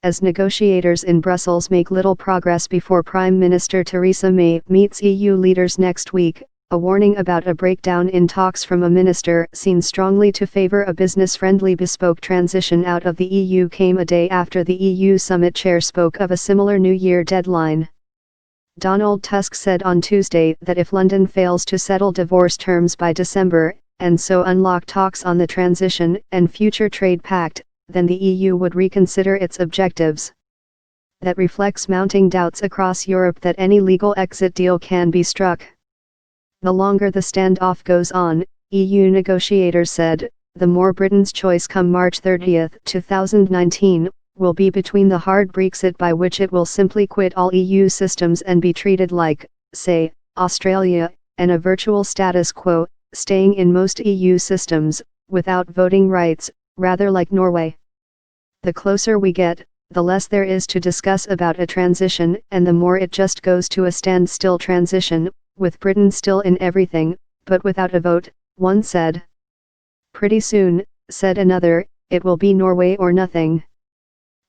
as negotiators in Brussels make little progress before Prime Minister Theresa May meets EU leaders next week. A warning about a breakdown in talks from a minister seen strongly to favor a business-friendly bespoke transition out of the EU came a day after the EU summit chair spoke of a similar New Year deadline. Donald Tusk said on Tuesday that if London fails to settle divorce terms by December, and so unlock talks on the transition and future trade pact, then the EU would reconsider its objectives. That reflects mounting doubts across Europe that any legal exit deal can be struck. The longer the standoff goes on, EU negotiators said, the more Britain's choice come March 30, 2019, will be between the hard Brexit by which it will simply quit all EU systems and be treated like, say, Australia, and a virtual status quo, staying in most EU systems, without voting rights, rather like Norway. The closer we get, the less there is to discuss about a transition, and the more it just goes to a standstill transition, with Britain still in everything, but without a vote, one said. Pretty soon, said another, it will be Norway or nothing.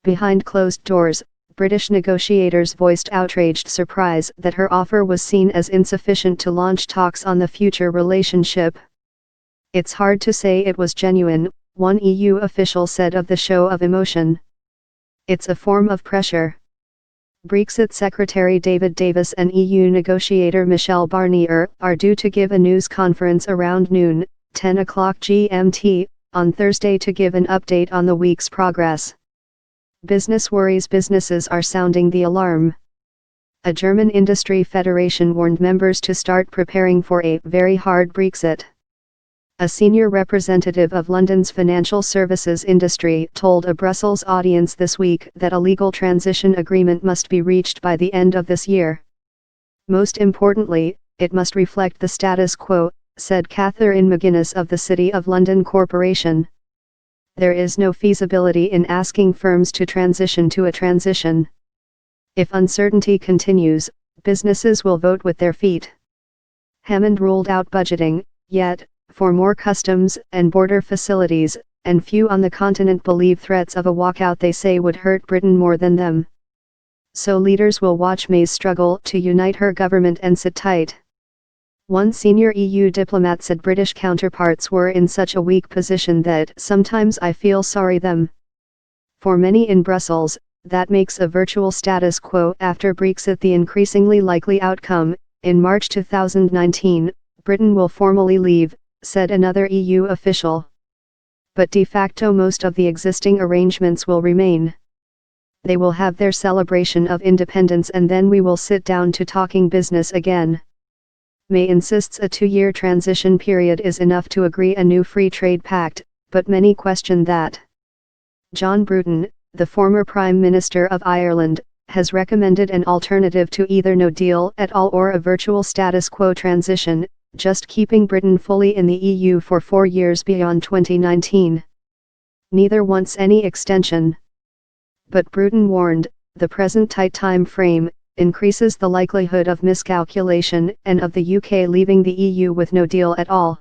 Behind closed doors, British negotiators voiced outraged surprise that her offer was seen as insufficient to launch talks on the future relationship. It's hard to say it was genuine, one EU official said of the show of emotion. It's a form of pressure. Brexit Secretary David Davis and EU negotiator Michel Barnier are due to give a news conference around noon, 10 o'clock GMT, on Thursday to give an update on the week's progress. Business worries. Businesses are sounding the alarm. A German industry federation warned members to start preparing for a very hard Brexit. A senior representative of London's financial services industry told a Brussels audience this week that a legal transition agreement must be reached by the end of this year. Most importantly, it must reflect the status quo, said Catherine McGuinness of the City of London Corporation. There is no feasibility in asking firms to transition to a transition. If uncertainty continues, businesses will vote with their feet. Hammond ruled out budgeting, yet, for more customs and border facilities, and few on the continent believe threats of a walkout they say would hurt Britain more than them. So leaders will watch May's struggle to unite her government and sit tight. One senior EU diplomat said British counterparts were in such a weak position that sometimes I feel sorry them. For many in Brussels, that makes a virtual status quo after Brexit the increasingly likely outcome. In March 2019, Britain will formally leave, said another EU official. But de facto most of the existing arrangements will remain. They will have their celebration of independence and then we will sit down to talking business again. May insists a 2-year transition period is enough to agree a new free trade pact, but many question that. John Bruton, the former Prime Minister of Ireland, has recommended an alternative to either no deal at all or a virtual status quo transition, just keeping Britain fully in the EU for 4 years beyond 2019. Neither wants any extension. But Bruton warned, the present tight time frame increases the likelihood of miscalculation and of the UK leaving the EU with no deal at all.